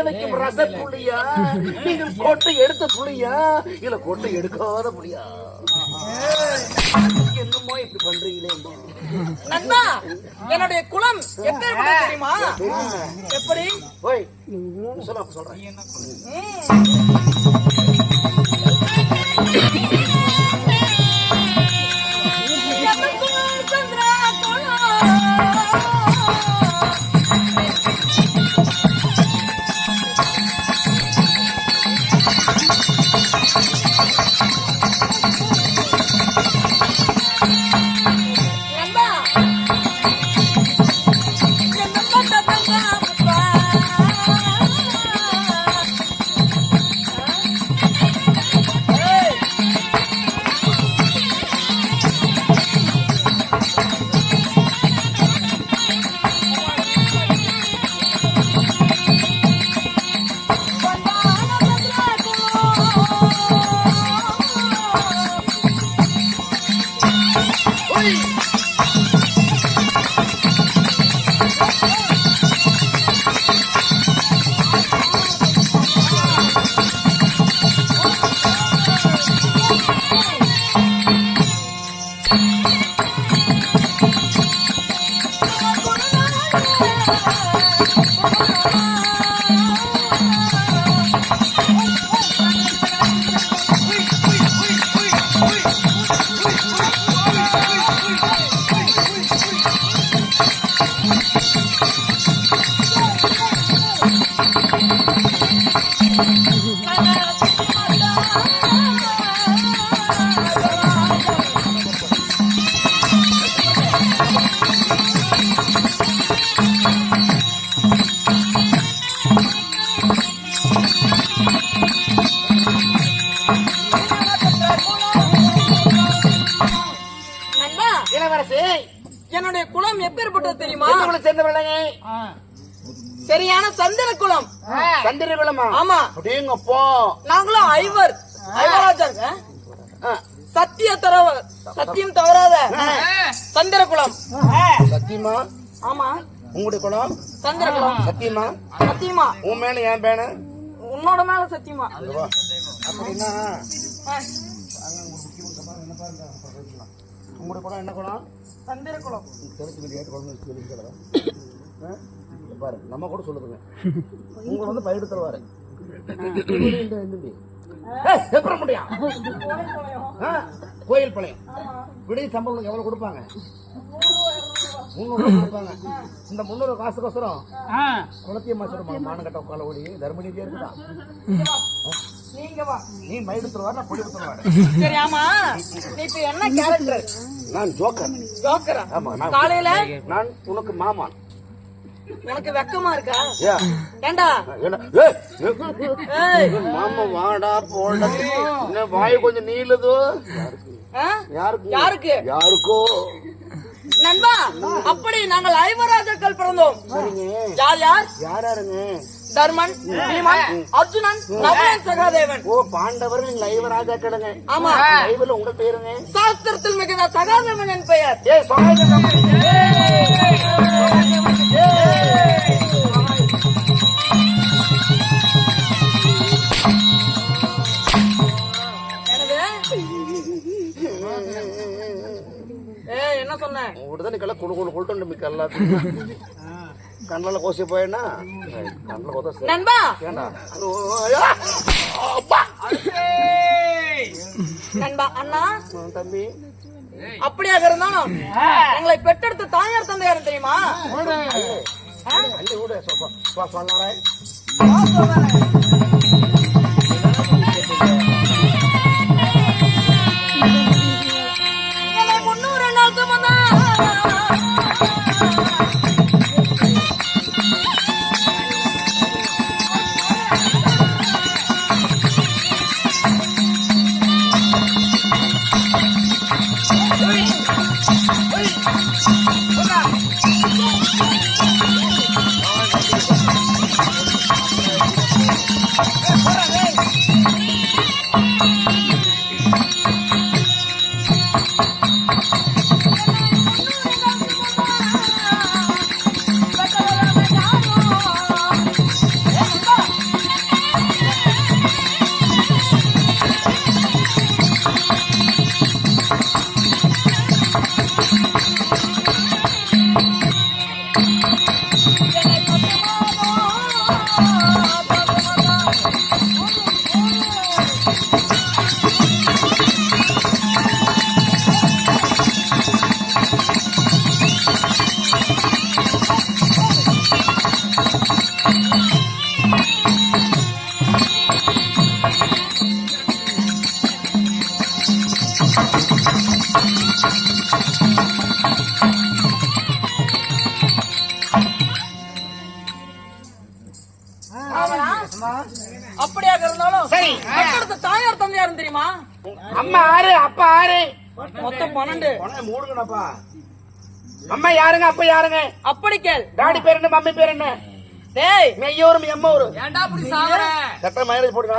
வைக்கும் ரச புளியா, நீங்கள் கொட்டை எடுத்த புளியா, இல்ல கொட்டை எடுக்காத புளியா? என்னமோ இப்படி பண்றீங்களே நண்பா. என்னுடைய குலம் எப்படி தெரியுமா? எப்படி? ஓய் சொல்றேன். என்னுடைய குலம் எப்பேற்பட்டது தெரியுமா? சேர்ந்தவர்களே சரியான சந்திர குலம். சந்திர குலமா? ஆமா. அப்படிங்கப்போ நாங்களும் ஐவராஜர். சத்தியம் தவறாத சந்திர குலம். சத்தியமா? ஆமா. உங்களுடைய குலம் சந்திர குலம். சத்தியமா? சத்தியமா. உன் மேல என் பேன? உன்னோட மேல சத்தியமா. அப்படின்னா உங்களுடைய குலம் என்ன குலம்? சந்திர குலம். பாரு நம்ம கூட சொல்லுதுங்க. உங்களை வந்து பயிர் தருவாரு கோயில் பழையம் விடுதி சம்பளம் எவ்வளவு கொடுப்பாங்க? 300 கொடுப்பாங்க. இந்த 300 காசுக்கோசரம் குளத்தியம்மா சொல்லுமா மானகட்ட உட்கால ஓடி தர்மநீதியா இருக்குதா? நீ மயிடு தருவாரு, நான் பொடி தருவாரு. சரி. ஆமா, நீ இப்ப என்ன கேரக்டர்? நான் ஜோக்கர். ஜோக்கரா? ஆமா. காலையில நான் உனக்கு மாமா. உனக்கு வெக்கமா இருக்கா? ஏண்டா மாமா வாடா போட வாய் கொஞ்சம் நீளுதோ? யாருக்கு? யாருக்கோ நண்பா. அப்படி நாங்கள் ஐவராஜர்கள் பிறந்தோம். யார் யார்? யாருங்க? தர்மன், பீமன், அர்ஜுனன், நகுலன், சகாதேவன். ஓ பாண்டவர் நீங்க ஐவராஜாக்களுங்க. ஆமா. ஐவர்ல உங்க பேருங்க? சாஸ்திரத்தில் மிகுந்த சகாதேவன் என் பெயர். என்ன சொன்ன? கண்ணால கோசி போயினா நண்பா. நண்பா அண்ணா தம்பி அப்படியாக இருந்தாலும் எங்களை பெற்றெடுத்த தாயார் தந்தையார் தெரியுமா? ஆமாடா. அப்படியாக இருந்தாலும் சரி. பெற்றெடுத்த தாயார் தந்தையாரும் தெரியுமா? அம்மா 6 அப்பா 6 மொத்தம் 12. மூடுங்கண்ணப்பா. அம்மா யாருங்க அப்பா யாருங்க? அப்படி கேள். டாடி பேர் என்ன மம்மி பேர் என்ன? டேய் மெய்யோரும் எம்மோரும் ஏன்டா அப்படி சாவற? சட்ட மைலேஜ் போட்டு